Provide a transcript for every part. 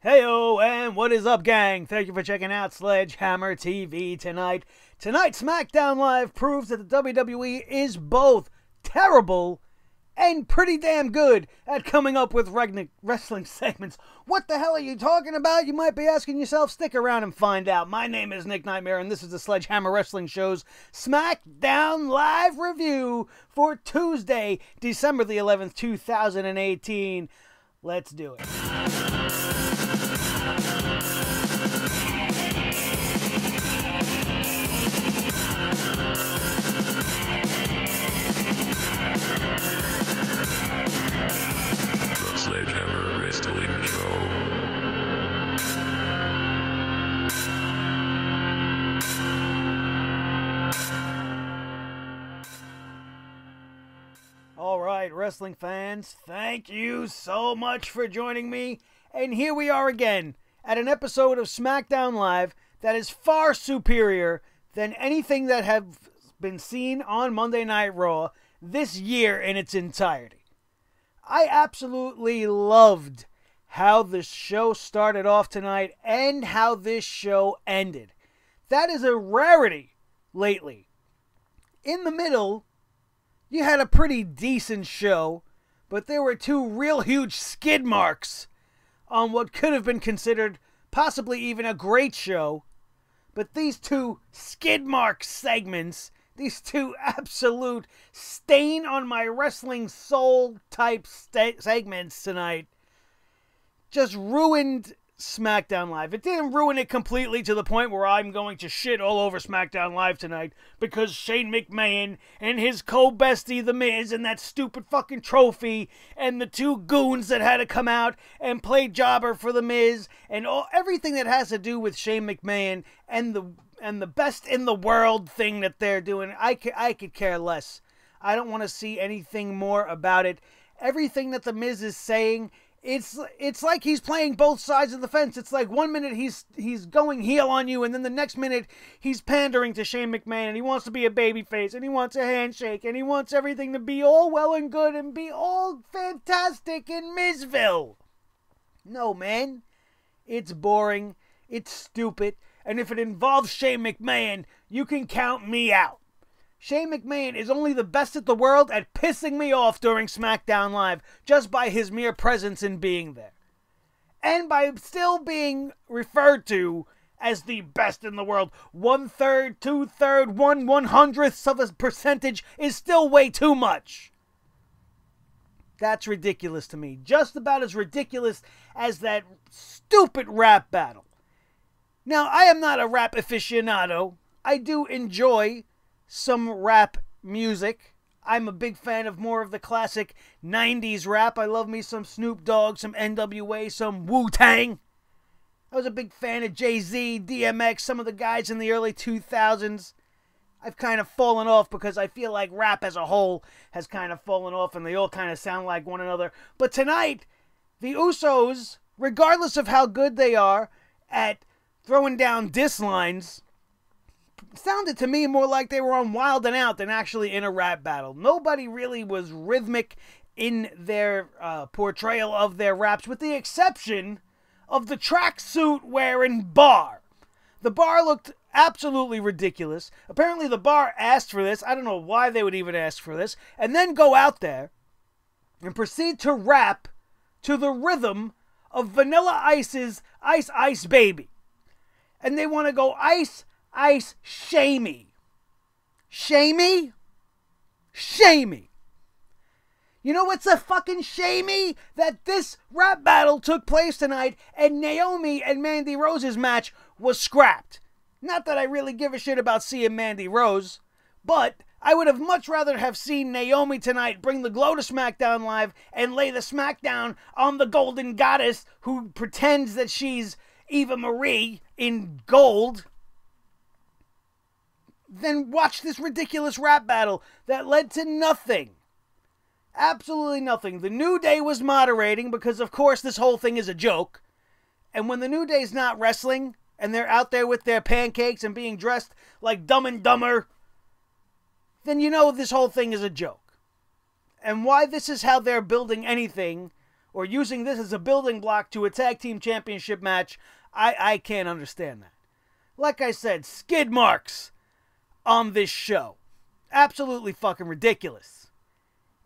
Heyo, and what is up, gang? Thank you for checking out Sledgehammer TV tonight. Tonight's SmackDown Live proves that the WWE is both terrible and pretty damn good at coming up with wrestling segments. What the hell are you talking about? You might be asking yourself. Stick around and find out. My name is Nick Nightmare, and this is the Sledgehammer Wrestling Show's SmackDown Live review for Tuesday, December the 11th, 2018. Let's do it. Sledgehammer Wrestling Show. All right, wrestling fans, thank you so much for joining me. And here we are again at an episode of SmackDown Live that is far superior than anything that have been seen on Monday Night Raw this year in its entirety. I absolutely loved how the show started off tonight and how this show ended. That is a rarity lately. In the middle, you had a pretty decent show, but there were two real huge skid marks on what could have been considered possibly even a great show. But these two skid mark segments, these two absolute stain on my wrestling soul type segments tonight, just ruined SmackDown Live. It didn't ruin it completely to the point where I'm going to shit all over SmackDown Live tonight because Shane McMahon and his co-bestie The Miz and that stupid fucking trophy and the two goons that had to come out and play jobber for The Miz and everything that has to do with Shane McMahon and the best in the world thing that they're doing. I could care less. I don't want to see anything more about it. Everything that The Miz is saying, it's like he's playing both sides of the fence. It's like 1 minute he's going heel on you, and then the next minute he's pandering to Shane McMahon, and he wants to be a babyface, and he wants a handshake, and he wants everything to be all well and good and be all fantastic in Mizville. No, man. It's boring. It's stupid. And if it involves Shane McMahon, you can count me out. Shane McMahon is only the best at the world at pissing me off during SmackDown Live just by his mere presence in being there. And by still being referred to as the best in the world. 1/3, 2/3, 1/100th of a percentage is still way too much. That's ridiculous to me. Just about as ridiculous as that stupid rap battle. Now, I am not a rap aficionado. I do enjoy some rap music. I'm a big fan of more of the classic 90s rap. I love me some Snoop Dogg, some NWA, some Wu-Tang. I was a big fan of Jay-Z, DMX, some of the guys in the early 2000s. I've kind of fallen off because I feel like rap as a whole has kind of fallen off and they all kind of sound like one another. But tonight, the Usos, regardless of how good they are at throwing down diss lines, sounded to me more like they were on Wild 'N Out than actually in a rap battle. Nobody really was rhythmic in their portrayal of their raps, with the exception of the tracksuit wearing Bar. The Bar looked absolutely ridiculous. Apparently the Bar asked for this. I don't know why they would even ask for this. And then go out there and proceed to rap to the rhythm of Vanilla Ice's Ice Ice Baby. And they want to go ice, ice, shamey. Shamey? Shamey. You know what's a fucking shamey? That this rap battle took place tonight and Naomi and Mandy Rose's match was scrapped. Not that I really give a shit about seeing Mandy Rose, but I would have much rather have seen Naomi tonight bring the glow to SmackDown Live and lay the smackdown on the Golden Goddess who pretends that she's Eva Marie in gold, then watch this ridiculous rap battle that led to nothing. Absolutely nothing. The New Day was moderating because, of course, this whole thing is a joke. And when the New Day's not wrestling and they're out there with their pancakes and being dressed like Dumb and Dumber, then you know this whole thing is a joke. And why this is how they're building anything or using this as a building block to a tag team championship match, I can't understand that. Like I said, skid marks on this show. Absolutely fucking ridiculous.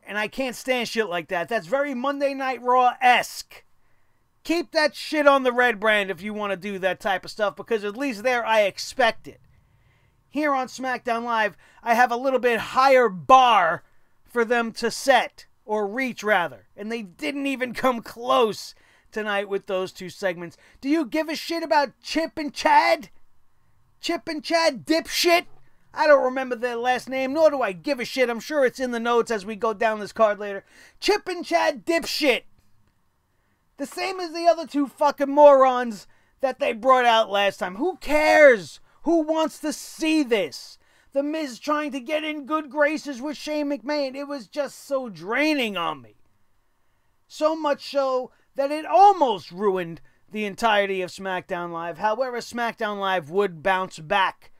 And I can't stand shit like that. That's very Monday Night Raw-esque. Keep that shit on the red brand if you want to do that type of stuff, because at least there I expect it. Here on SmackDown Live, I have a little bit higher bar for them to set, or reach rather, and they didn't even come close tonight with those two segments. Do you give a shit about Chip and Chad? Chip and Chad dipshit? I don't remember their last name, nor do I give a shit. I'm sure it's in the notes as we go down this card later. Chip and Chad dipshit. The same as the other two fucking morons that they brought out last time. Who cares? Who wants to see this? The Miz trying to get in good graces with Shane McMahon. It was just so draining on me. So much so that it almost ruined the entirety of SmackDown Live. However, SmackDown Live would bounce back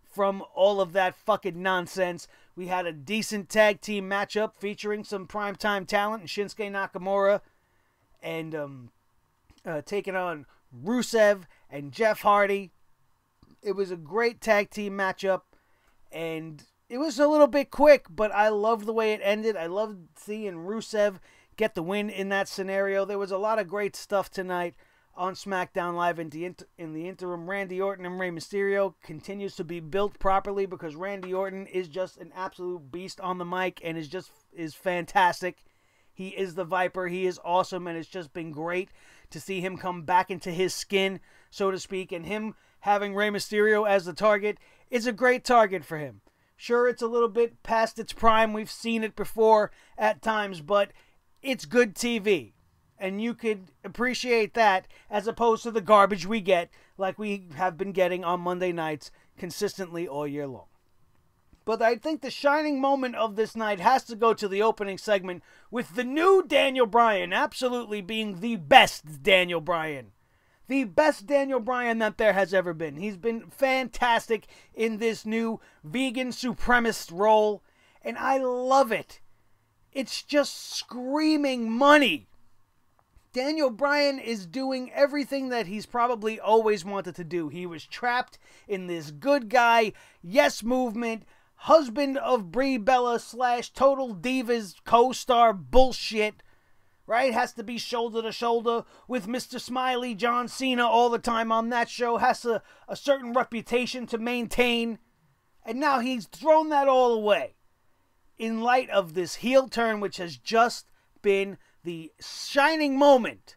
from all of that fucking nonsense. We had a decent tag team matchup featuring some primetime talent, and Shinsuke Nakamura, and taking on Rusev and Jeff Hardy. It was a great tag team matchup, and it was a little bit quick, but I loved the way it ended. I loved seeing Rusev get the win in that scenario. There was a lot of great stuff tonight on SmackDown Live. In the interim, Randy Orton and Rey Mysterio continues to be built properly, because Randy Orton is just an absolute beast on the mic and is fantastic. He is the Viper. He is awesome, and it's just been great to see him come back into his skin, so to speak, and him having Rey Mysterio as the target is a great target for him. Sure, it's a little bit past its prime. We've seen it before at times, but it's good TV. And you could appreciate that as opposed to the garbage we get like we have been getting on Monday nights consistently all year long. But I think the shining moment of this night has to go to the opening segment with the new Daniel Bryan absolutely being the best Daniel Bryan. The best Daniel Bryan that there has ever been. He's been fantastic in this new vegan supremacist role, and I love it. It's just screaming money. Daniel Bryan is doing everything that he's probably always wanted to do. He was trapped in this good guy, yes movement, husband of Brie Bella / Total Divas co-star bullshit. Right? Has to be shoulder to shoulder with Mr. Smiley John Cena all the time on that show. Has a certain reputation to maintain. And now he's thrown that all away in light of this heel turn, which has just been the shining moment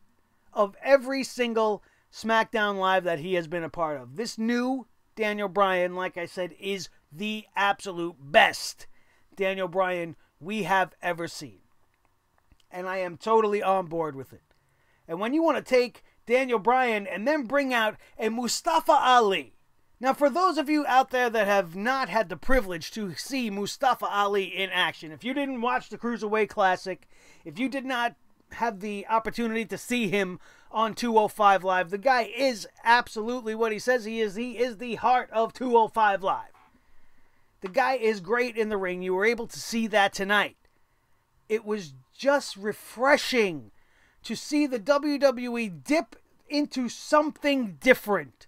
of every single SmackDown Live that he has been a part of. This new Daniel Bryan, like I said, is the absolute best Daniel Bryan we have ever seen. And I am totally on board with it. And when you want to take Daniel Bryan and then bring out a Mustafa Ali. Now, for those of you out there that have not had the privilege to see Mustafa Ali in action, if you didn't watch the Cruiserweight Classic, if you did not have the opportunity to see him on 205 Live, the guy is absolutely what he says he is. He is the heart of 205 Live. The guy is great in the ring. You were able to see that tonight. It was just refreshing to see the WWE dip into something different.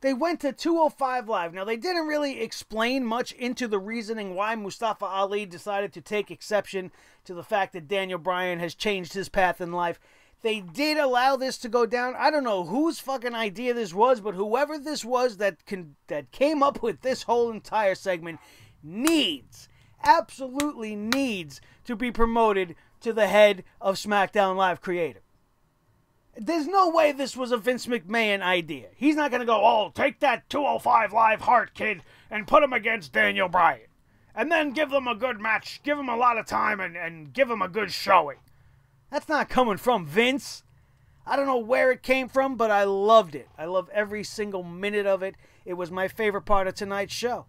They went to 205 Live. Now, they didn't really explain much into the reasoning why Mustafa Ali decided to take exception to the fact that Daniel Bryan has changed his path in life. They did allow this to go down. I don't know whose fucking idea this was, but whoever this was that came up with this whole entire segment absolutely needs to be promoted to the head of SmackDown Live creative. There's no way this was a Vince McMahon idea. He's not going to go, oh, take that 205 Live heart kid and put him against Daniel Bryan. And then give them a good match, give them a lot of time, and give them a good showing. That's not coming from Vince. I don't know where it came from, but I loved it. I love every single minute of it. It was my favorite part of tonight's show.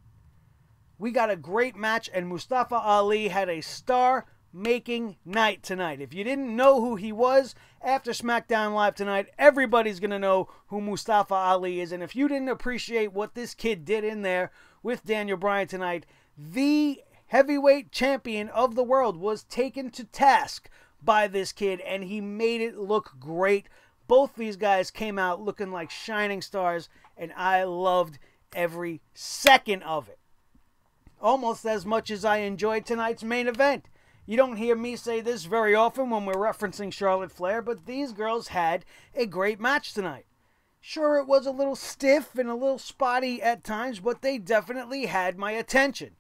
We got a great match, and Mustafa Ali had a star-making night tonight. If you didn't know who he was after SmackDown Live tonight, everybody's going to know who Mustafa Ali is. And if you didn't appreciate what this kid did in there with Daniel Bryan tonight, the heavyweight champion of the world was taken to task by this kid, and he made it look great. Both these guys came out looking like shining stars, and I loved every second of it. Almost as much as I enjoyed tonight's main event. You don't hear me say this very often when we're referencing Charlotte Flair, but these girls had a great match tonight. Sure, it was a little stiff and a little spotty at times, but they definitely had my attention.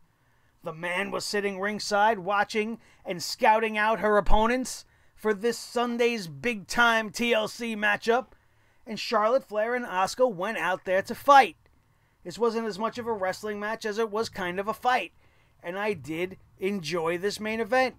The man was sitting ringside watching and scouting out her opponents for this Sunday's big-time TLC matchup, and Charlotte Flair and Osco went out there to fight. This wasn't as much of a wrestling match as it was kind of a fight, and I did enjoy this main event.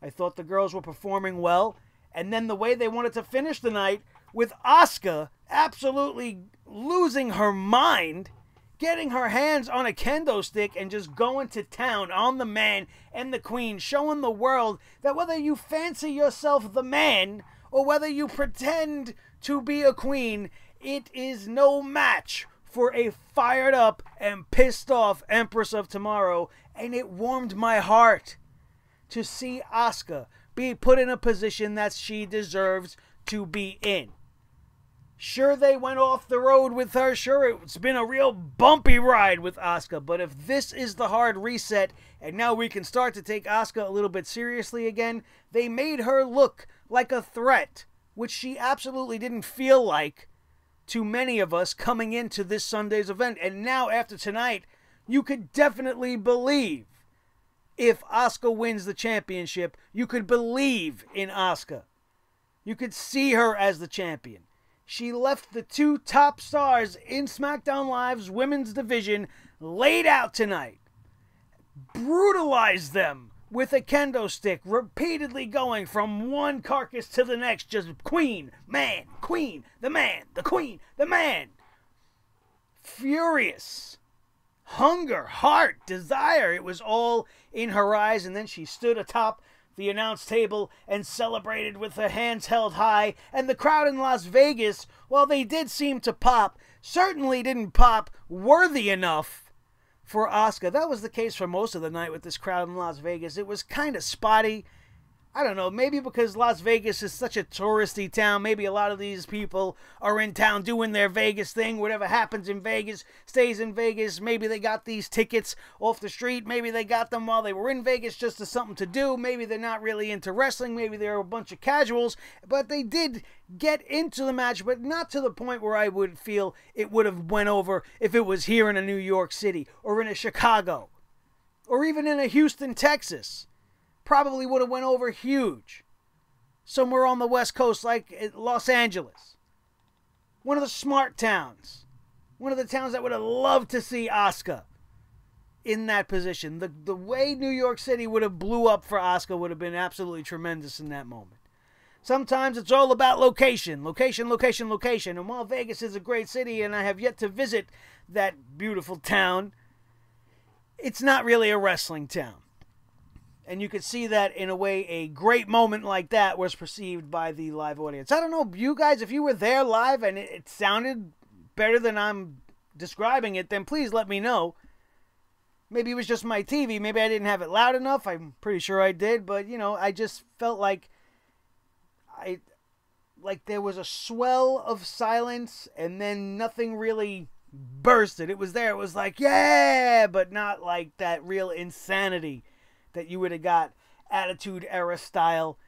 I thought the girls were performing well, and then the way they wanted to finish the night with Asuka absolutely losing her mind, getting her hands on a kendo stick and just going to town on the man and the queen, showing the world that whether you fancy yourself the man or whether you pretend to be a queen, it is no match for a fired up and pissed off Empress of Tomorrow, and it warmed my heart to see Asuka be put in a position that she deserves to be in. Sure, they went off the road with her. Sure, it's been a real bumpy ride with Asuka. But if this is the hard reset, and now we can start to take Asuka a little bit seriously again, they made her look like a threat, which she absolutely didn't feel like to many of us coming into this Sunday's event. And now, after tonight, you could definitely believe if Asuka wins the championship, you could believe in Asuka. You could see her as the champion. She left the two top stars in SmackDown Live's women's division laid out tonight. Brutalized them with a kendo stick, repeatedly going from one carcass to the next. Just queen, man, queen, the man, the queen, the man. Furious. Hunger, heart, desire. It was all in her eyes. And then she stood atop the announce table and celebrated with her hands held high, and the crowd in Las Vegas, while they did seem to pop, certainly didn't pop worthy enough for Asuka. That was the case for most of the night with this crowd in Las Vegas. It was kind of spotty. I don't know, maybe because Las Vegas is such a touristy town, maybe a lot of these people are in town doing their Vegas thing. Whatever happens in Vegas stays in Vegas. Maybe they got these tickets off the street. Maybe they got them while they were in Vegas just as something to do. Maybe they're not really into wrestling. Maybe they're a bunch of casuals. But they did get into the match, but not to the point where I would feel it would have went over if it was here in a New York City or in a Chicago or even in a Houston, Texas. Probably would have went over huge. Somewhere on the West Coast like Los Angeles. One of the smart towns. One of the towns that would have loved to see Asuka in that position. The way New York City would have blew up for Asuka would have been absolutely tremendous in that moment. Sometimes it's all about location. Location, location, location. And while Vegas is a great city and I have yet to visit that beautiful town, it's not really a wrestling town. And you could see that in a way a great moment like that was perceived by the live audience. I don't know, you guys, if you were there live and it sounded better than I'm describing it, then please let me know. Maybe it was just my TV. Maybe I didn't have it loud enough. I'm pretty sure I did. But, you know, I just felt like there was a swell of silence and then nothing really bursted. It was there. It was like, yeah, but not like that real insanity that you would have got Attitude Era style,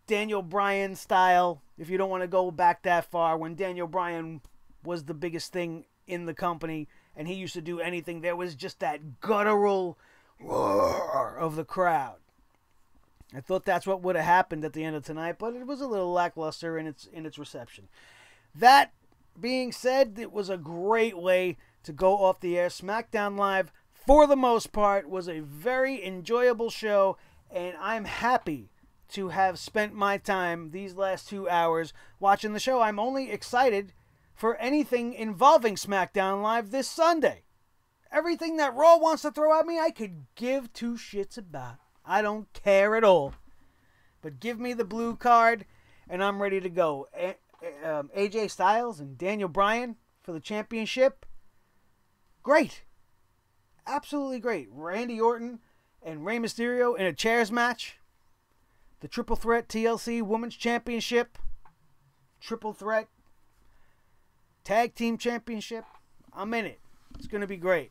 Daniel Bryan style, if you don't want to go back that far, when Daniel Bryan was the biggest thing in the company and he used to do anything, there was just that guttural roar of the crowd. I thought that's what would have happened at the end of tonight, but it was a little lackluster in its reception. That being said, it was a great way to go off the air. SmackDown Live, for the most part, was a very enjoyable show, and I'm happy to have spent my time these last 2 hours watching the show. I'm only excited for anything involving SmackDown Live this Sunday. Everything that Raw wants to throw at me, I could give two shits about. I don't care at all. But give me the blue card, and I'm ready to go. AJ Styles and Daniel Bryan for the championship. Great. Absolutely great. Randy Orton and Rey Mysterio in a chairs match. the Triple Threat TLC Women's Championship, Triple Threat Tag Team Championship. I'm in it. It's going to be great.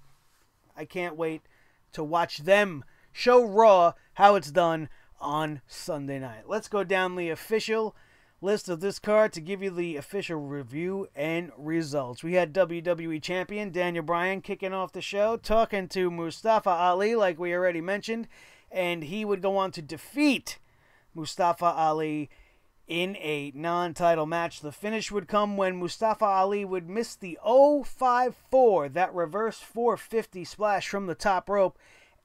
I can't wait to watch them show Raw how it's done on Sunday night. Let's go down the official list of this card to give you the official review and results. We had WWE Champion Daniel Bryan kicking off the show, talking to Mustafa Ali like we already mentioned, and he would go on to defeat Mustafa Ali in a non-title match. The finish would come when Mustafa Ali would miss the 054, that reverse 450 splash from the top rope,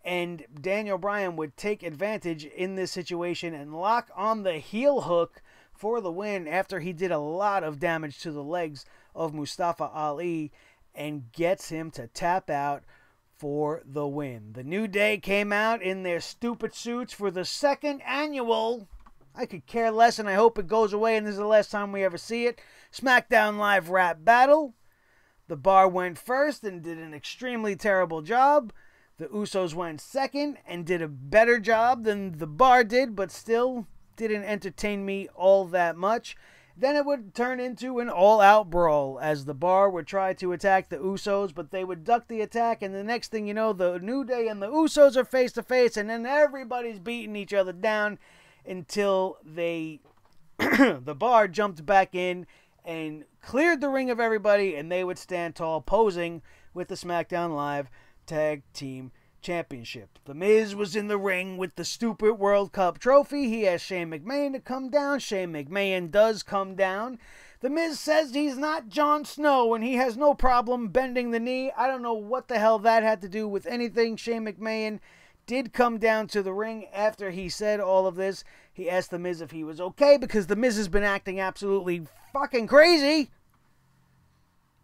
and Daniel Bryan would take advantage in this situation and lock on the heel hook for the win after he did a lot of damage to the legs of Mustafa Ali and gets him to tap out for the win. The New Day came out in their stupid suits for the second annual, I could care less and I hope it goes away and this is the last time we ever see it, SmackDown Live Rap Battle. The Bar went first and did an extremely terrible job. The Usos went second and did a better job than the Bar did, but still didn't entertain me all that much. Then it would turn into an all-out brawl as the Bar would try to attack the Usos, but they would duck the attack, and the next thing you know, the New Day and the Usos are face-to-face, and then everybody's beating each other down until the Bar jumped back in and cleared the ring of everybody, and they would stand tall posing with the SmackDown Live Tag Team Championship. The Miz was in the ring with the stupid World Cup trophy. He asked Shane McMahon to come down. Shane McMahon does come down. The Miz says he's not Jon Snow and he has no problem bending the knee. I don't know what the hell that had to do with anything. Shane McMahon did come down to the ring after he said all of this. He asked The Miz if he was okay because The Miz has been acting absolutely fucking crazy.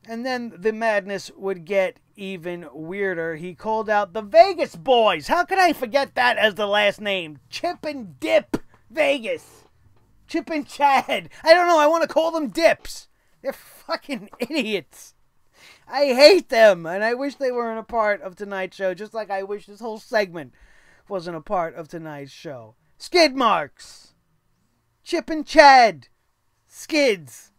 And then the madness would get even weirder. He called out the Vegas Boys. How could I forget that as the last name? Chip and Dip Vegas. Chip and Chad. I don't know. I want to call them Dips. They're fucking idiots. I hate them. And I wish they weren't a part of tonight's show. Just like I wish this whole segment wasn't a part of tonight's show. Skid Marks. Chip and Chad. Skids.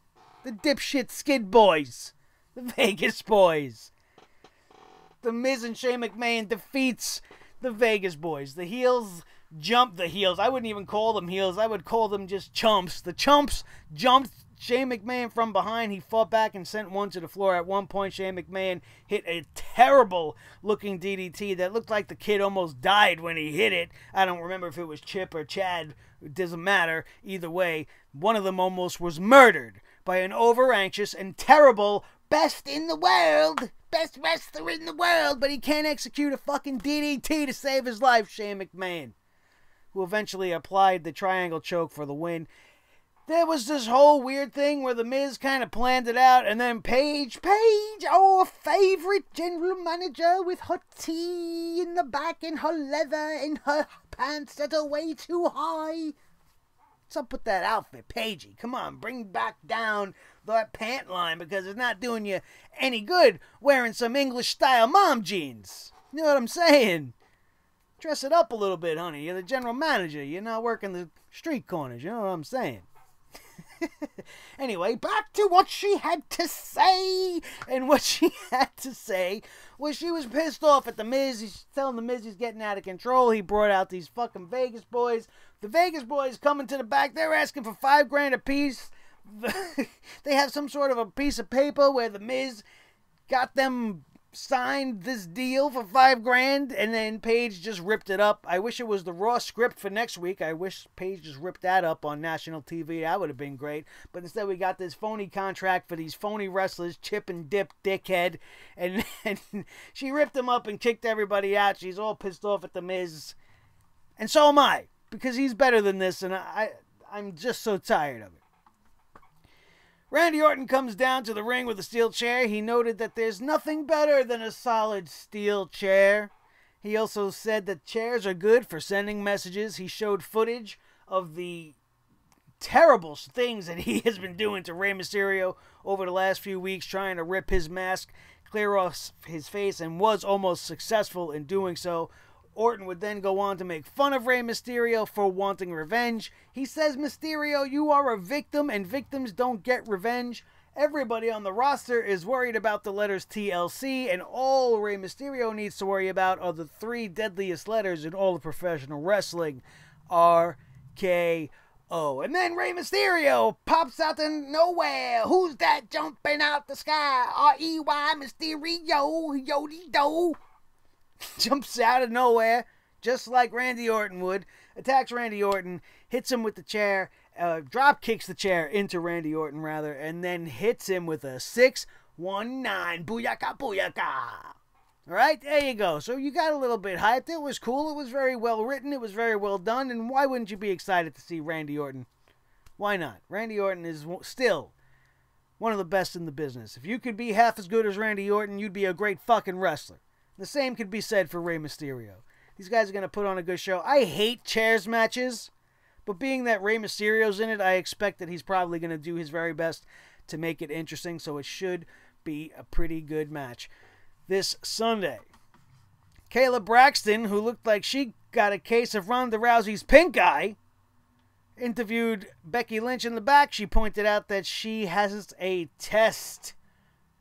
The dipshit Skid Boys. The Vegas Boys. The Miz and Shane McMahon defeats the Vegas Boys. The heels jump the heels. I wouldn't even call them heels. I would call them just chumps. The chumps jumped Shane McMahon from behind. He fought back and sent one to the floor. At one point, Shane McMahon hit a terrible-looking DDT that looked like the kid almost died when he hit it. I don't remember if it was Chip or Chad. It doesn't matter. Either way, one of them almost was murdered by an over-anxious and terrible best in the world, best wrestler in the world, but he can't execute a fucking DDT to save his life, Shane McMahon, who eventually applied the triangle choke for the win. There was this whole weird thing where the Miz kind of planned it out, and then Paige, our favorite general manager with her tea in the back and her leather and her pants that are way too high. What's up with that outfit, Paigey? Come on, bring back down that pant line because it's not doing you any good wearing some English-style mom jeans. You know what I'm saying? Dress it up a little bit, honey. You're the general manager. You're not working the street corners. You know what I'm saying? Anyway, back to what she had to say. And what she had to say was she was pissed off at the Miz. He's telling the Miz he's getting out of control. He brought out these fucking Vegas Boys. The Vegas Boys coming to the back. They're asking for $5,000 a piece. They have some sort of a piece of paper where the Miz got them signed this deal for $5,000, and then Paige just ripped it up. I wish it was the Raw script for next week. I wish Paige just ripped that up on national TV. That would have been great. But instead, we got this phony contract for these phony wrestlers, Chip and Dip Dickhead, and she ripped them up and kicked everybody out. She's all pissed off at the Miz, and so am I, because he's better than this, and I'm just so tired of it. Randy Orton comes down to the ring with a steel chair. He noted that there's nothing better than a solid steel chair. He also said that chairs are good for sending messages. He showed footage of the terrible things that he has been doing to Rey Mysterio over the last few weeks, trying to rip his mask clear off his face, and was almost successful in doing so. Orton would then go on to make fun of Rey Mysterio for wanting revenge. He says, Mysterio, you are a victim and victims don't get revenge. Everybody on the roster is worried about the letters TLC, and all Rey Mysterio needs to worry about are the 3 deadliest letters in all of professional wrestling. RKO. And then Rey Mysterio pops out of nowhere. Who's that jumping out the sky? R-E-Y Mysterio. Yodi-do. Jumps out of nowhere, just like Randy Orton would. Attacks Randy Orton, hits him with the chair, drop kicks the chair into Randy Orton, rather, and then hits him with a 619. Booyaka, booyaka. Alright, there you go. So you got a little bit hyped. It was cool. It was very well written. It was very well done. And why wouldn't you be excited to see Randy Orton? Why not? Randy Orton is still one of the best in the business. If you could be half as good as Randy Orton, you'd be a great fucking wrestler. The same could be said for Rey Mysterio. These guys are going to put on a good show. I hate chairs matches, but being that Rey Mysterio's in it, I expect that he's probably going to do his very best to make it interesting, so it should be a pretty good match this Sunday. Kayla Braxton, who looked like she got a case of Ronda Rousey's pink eye, interviewed Becky Lynch in the back. She pointed out that she has a test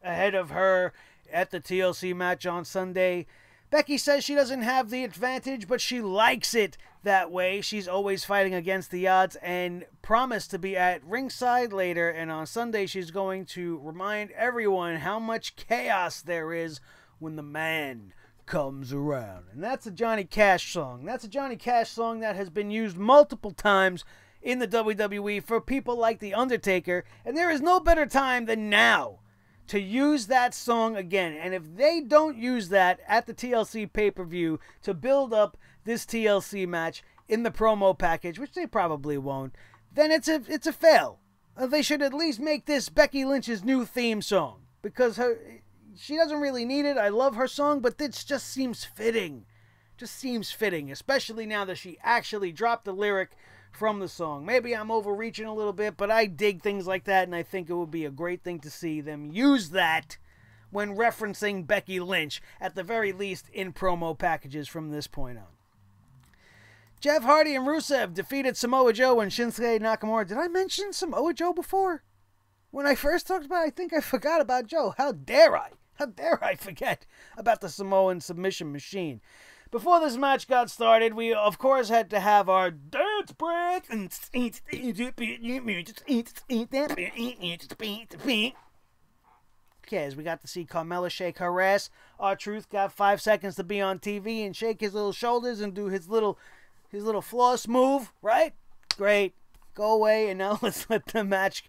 ahead of her at the TLC match on Sunday. Becky says she doesn't have the advantage, but she likes it that way. She's always fighting against the odds and promised to be at ringside later. And on Sunday, she's going to remind everyone how much chaos there is when the man comes around. And that's a Johnny Cash song. That's a Johnny Cash song that has been used multiple times in the WWE for people like The Undertaker. And there is no better time than now to use that song again. And if they don't use that at the TLC pay-per-view to build up this TLC match in the promo package, which they probably won't, then it's a fail. They should at least make this Becky Lynch's new theme song, because she doesn't really need it. I love her song, but this just seems fitting. Just seems fitting, especially now that she actually dropped the lyric from the song. Maybe I'm overreaching a little bit, but I dig things like that, and I think it would be a great thing to see them use that when referencing Becky Lynch, at the very least in promo packages from this point on. Jeff Hardy and Rusev defeated Samoa Joe and Shinsegae Nakamura. Did I mention Samoa Joe before? When I first talked about it, I think I forgot about Joe. How dare I? How dare I forget about the Samoan submission machine? Before this match got started, we, of course, had to have our dance break. Okay, as we got to see Carmella shake her ass, R-Truth got 5 seconds to be on TV and shake his little shoulders and do his little floss move, right? Great. Go away, and now let's let the match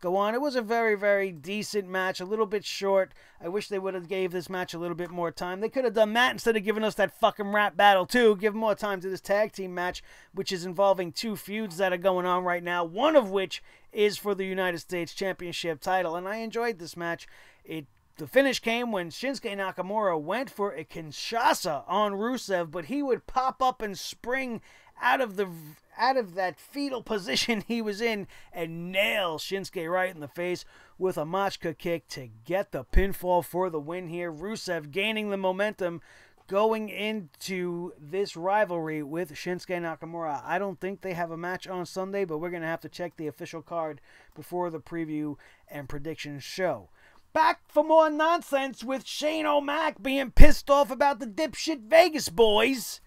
go on. It was a very, very decent match, a little bit short. I wish they would have gave this match a little bit more time. They could have done that instead of giving us that fucking rap battle, too. Give more time to this tag team match, which is involving 2 feuds that are going on right now, one of which is for the United States Championship title, and I enjoyed this match. The finish came when Shinsuke Nakamura went for a Kinshasa on Rusev, but he would pop up and spring out of that fetal position he was in and nail Shinsuke right in the face with a Machka kick to get the pinfall for the win here. Rusev gaining the momentum going into this rivalry with Shinsuke Nakamura. I don't think they have a match on Sunday, but we're going to have to check the official card before the preview and predictions show. Back for more nonsense with Shane O'Mac being pissed off about the dipshit Vegas boys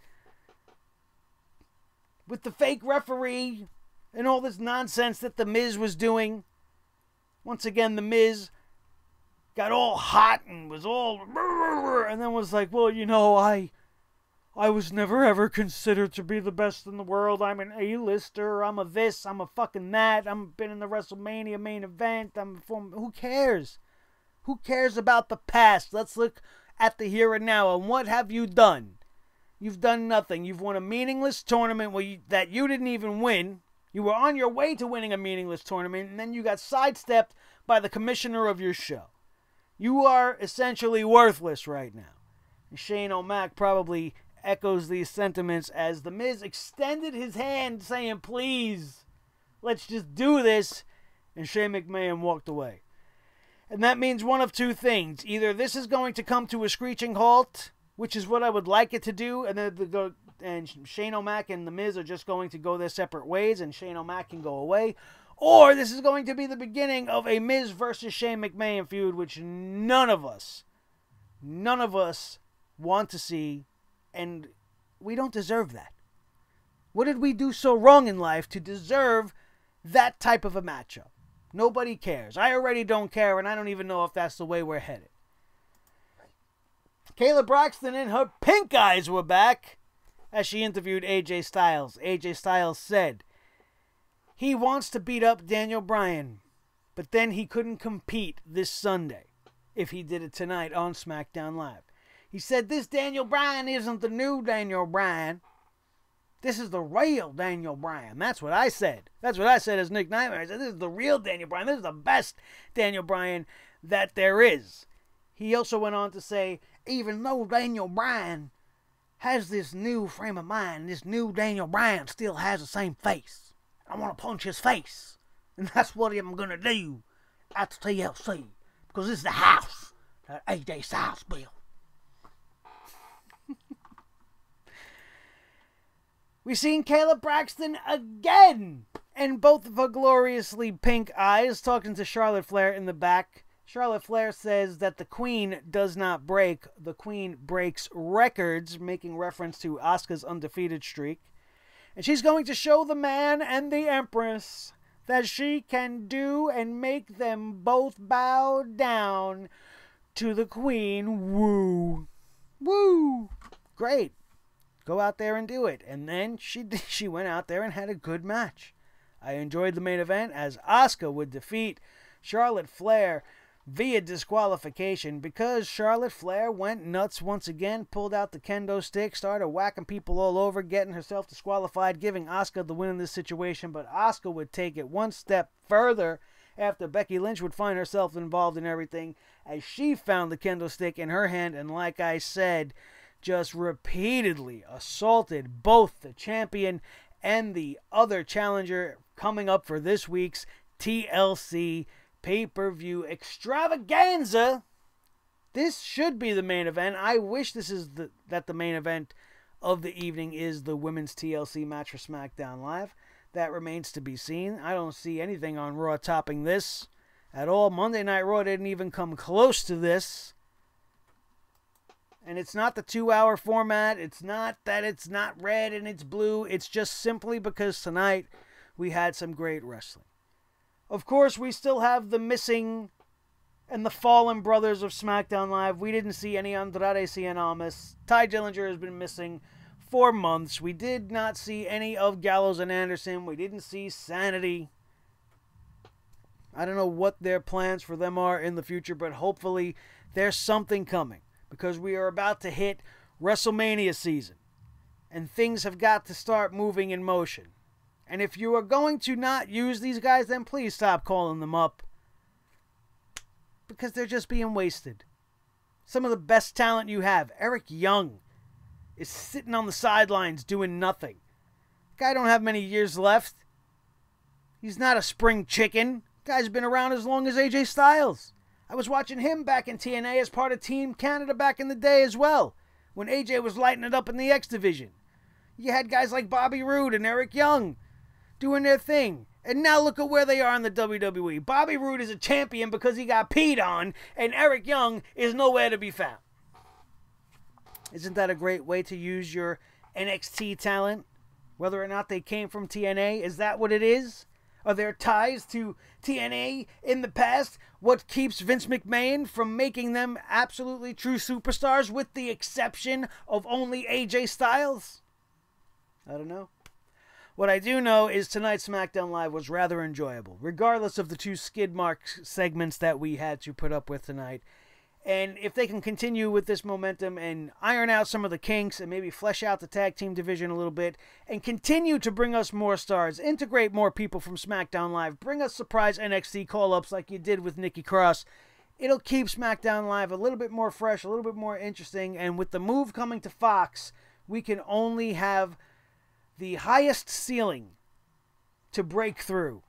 with the fake referee and all this nonsense that The Miz was doing. Once again, The Miz got all hot and was all, and then was like, well, you know, I was never ever considered to be the best in the world. I'm an A-lister. I'm a this. I'm a fucking that. I've been in the WrestleMania main event. Who cares? Who cares about the past? Let's look at the here and now. And what have you done? You've done nothing. You've won a meaningless tournament that you didn't even win. You were on your way to winning a meaningless tournament, and then you got sidestepped by the commissioner of your show. You are essentially worthless right now. And Shane O'Mac probably echoes these sentiments as The Miz extended his hand saying, please, let's just do this. And Shane McMahon walked away. And that means one of 2 things. Either this is going to come to a screeching halt which is what I would like it to do, and then Shane O'Mac and The Miz are just going to go their separate ways, and Shane O'Mac can go away. Or this is going to be the beginning of a Miz versus Shane McMahon feud, which none of us want to see, and we don't deserve that. What did we do so wrong in life to deserve that type of a matchup? Nobody cares. I already don't care, and I don't even know if that's the way we're headed. Kayla Braxton and her pink eyes were back as she interviewed AJ Styles. AJ Styles said he wants to beat up Daniel Bryan, but then he couldn't compete this Sunday if he did it tonight on SmackDown Live. He said this Daniel Bryan isn't the new Daniel Bryan. This is the real Daniel Bryan. That's what I said. That's what I said as Nick Nightmare. I said this is the real Daniel Bryan. This is the best Daniel Bryan that there is. He also went on to say, even though Daniel Bryan has this new frame of mind, this new Daniel Bryan still has the same face. I want to punch his face. And that's what I'm going to do at the TLC. Because this is the house that AJ Styles built. We've seen Kayla Braxton again. And both of her gloriously pink eyes talking to Charlotte Flair in the back. Charlotte Flair says that the Queen does not break. The Queen breaks records, making reference to Asuka's undefeated streak. And she's going to show the man and the Empress that she can do and make them both bow down to the Queen. Woo. Woo. Great. Go out there and do it. And then she went out there and had a good match. I enjoyed the main event as Asuka would defeat Charlotte Flair via disqualification because Charlotte Flair went nuts once again, pulled out the kendo stick, started whacking people all over, getting herself disqualified, giving Asuka the win in this situation. But Asuka would take it one step further after Becky Lynch would find herself involved in everything as she found the kendo stick in her hand and, like I said, just repeatedly assaulted both the champion and the other challenger coming up for this week's TLC pay-per-view extravaganza. This should be the main event. I wish this is that the main event of the evening is the women's TLC match for SmackDown Live. That remains to be seen. I don't see anything on Raw topping this at all. Monday Night Raw didn't even come close to this. And it's not the 2-hour format. It's not that it's not red and it's blue. It's just simply because tonight we had some great wrestling. Of course, we still have the missing and the fallen brothers of SmackDown Live. We didn't see any Andrade Cien Almas. Ty Dillinger has been missing for months. We did not see any of Gallows and Anderson. We didn't see Sanity. I don't know what their plans for them are in the future, but hopefully there's something coming because we are about to hit WrestleMania season and things have got to start moving in motion. And if you are going to not use these guys, then please stop calling them up. Because they're just being wasted. Some of the best talent you have. Eric Young is sitting on the sidelines doing nothing. Guy don't have many years left. He's not a spring chicken. Guy's been around as long as AJ Styles. I was watching him back in TNA as part of Team Canada back in the day as well. When AJ was lighting it up in the X Division. You had guys like Bobby Roode and Eric Young doing their thing. And now look at where they are in the WWE. Bobby Roode is a champion because he got peed on, and Eric Young is nowhere to be found. Isn't that a great way to use your NXT talent? Whether or not they came from TNA, is that what it is? Are there ties to TNA in the past? What keeps Vince McMahon from making them absolutely true superstars with the exception of only AJ Styles? I don't know. What I do know is tonight's SmackDown Live was rather enjoyable, regardless of the 2 skid mark segments that we had to put up with tonight. And if they can continue with this momentum and iron out some of the kinks and maybe flesh out the tag team division a little bit and continue to bring us more stars, integrate more people from SmackDown Live, bring us surprise NXT call-ups like you did with Nikki Cross, it'll keep SmackDown Live a little bit more fresh, a little bit more interesting. And with the move coming to Fox, we can only have the highest ceiling to break through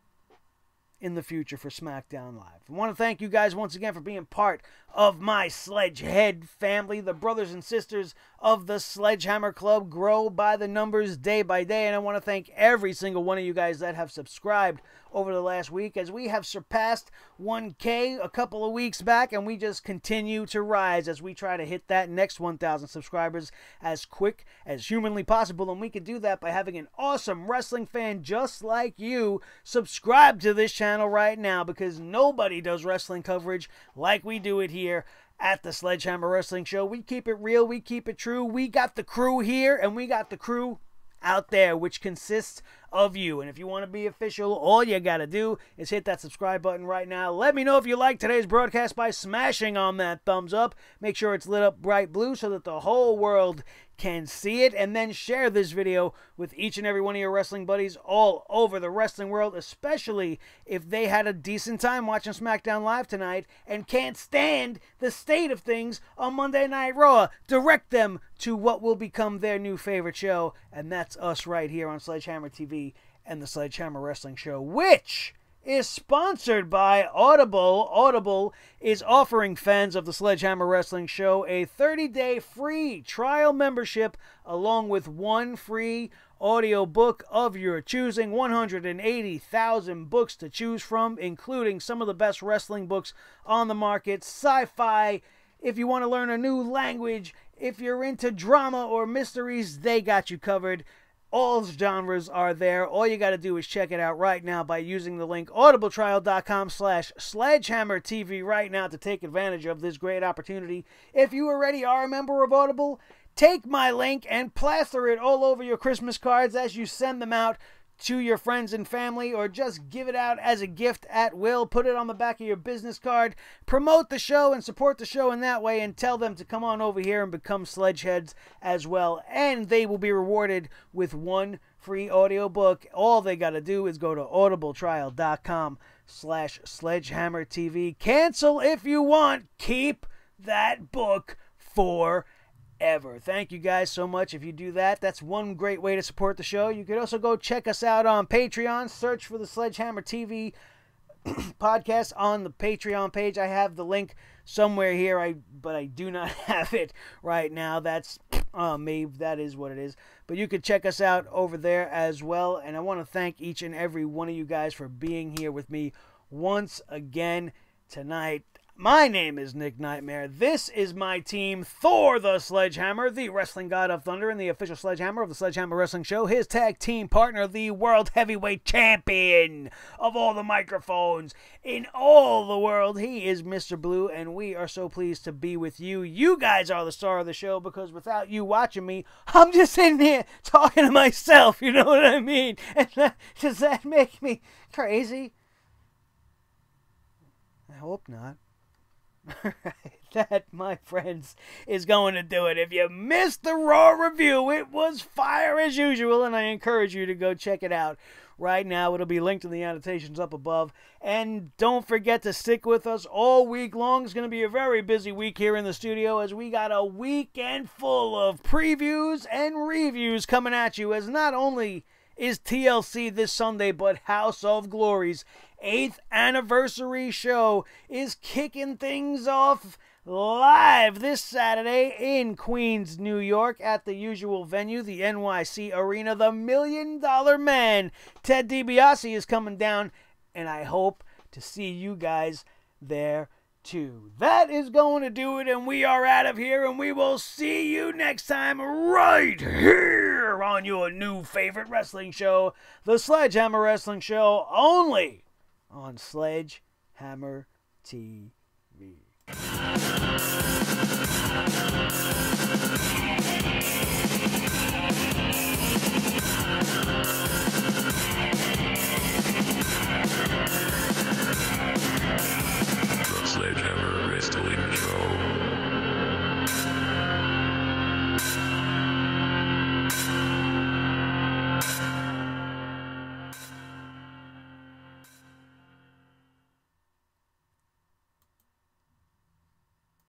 in the future for SmackDown Live. I want to thank you guys once again for being part of my Sledgehead family. The brothers and sisters of the Sledgehammer Club grow by the numbers day by day, and I want to thank every single one of you guys that have subscribed over the last week, as we have surpassed 1K a couple of weeks back, and we just continue to rise as we try to hit that next 1,000 subscribers as quick as humanly possible. And we can do that by having an awesome wrestling fan just like you subscribe to this channel right now, because nobody does wrestling coverage like we do it here at the Sledgehammer Wrestling Show. We keep it real, we keep it true. We got the crew here, and we got the crew out there, which consists of you. And if you want to be official, all you got to do is hit that subscribe button right now. Let me know if you like today's broadcast by smashing on that thumbs up. Make sure it's lit up bright blue so that the whole world can see it, and then share this video with each and every one of your wrestling buddies all over the wrestling world, especially if they had a decent time watching SmackDown Live tonight and can't stand the state of things on Monday Night Raw. Direct them to what will become their new favorite show, and that's us right here on Sledgehammer TV and the Sledgehammer Wrestling Show, which is sponsored by Audible. Audible is offering fans of the Sledgehammer Wrestling Show a 30-day free trial membership, along with one free audio book of your choosing. 180,000 books to choose from, including some of the best wrestling books on the market, sci-fi. If you want to learn a new language, if you're into drama or mysteries, they got you covered. All genres are there. All you got to do is check it out right now by using the link audibletrial.com/sledgehammertv right now to take advantage of this great opportunity. If you already are a member of Audible, take my link and plaster it all over your Christmas cards as you send them out to your friends and family, or just give it out as a gift at will. Put it on the back of your business card. Promote the show and support the show in that way, and tell them to come on over here and become Sledgeheads as well. And they will be rewarded with one free audio book. All they got to do is go to audibletrial.com/sledgehammertv. Cancel if you want. Keep that book forever. Thank you guys so much. If you do that, that's one great way to support the show. You could also go check us out on Patreon. Search for the Sledgehammer TV podcast on the Patreon page. I have the link somewhere here, but I do not have it right now. That's me. That is what it is. But you could check us out over there as well. And I want to thank each and every one of you guys for being here with me once again tonight. My name is Nick Nightmare. This is my team, Thor the Sledgehammer, the wrestling god of thunder and the official sledgehammer of the Sledgehammer Wrestling Show. His tag team partner, the world heavyweight champion of all the microphones in all the world. He is Mr. Blue, and we are so pleased to be with you. You guys are the star of the show, because without you watching me, I'm just sitting here talking to myself. You know what I mean? And does that make me crazy? I hope not. That, my friends, is going to do it. If you missed the Raw review, it was fire as usual, and I encourage you to go check it out right now. It'll be linked in the annotations up above. And don't forget to stick with us all week long. It's going to be a very busy week here in the studio, as we got a weekend full of previews and reviews coming at you, as not only is TLC this Sunday, but House of Glory's 8th anniversary show is kicking things off live this Saturday in Queens, New York, at the usual venue, the NYC Arena. The $1 Million Man, Ted DiBiase, is coming down, and I hope to see you guys there too. That is going to do it, and we are out of here, and we will see you next time right here on your new favorite wrestling show, the Sledgehammer Wrestling Show, only on Sledgehammer TV.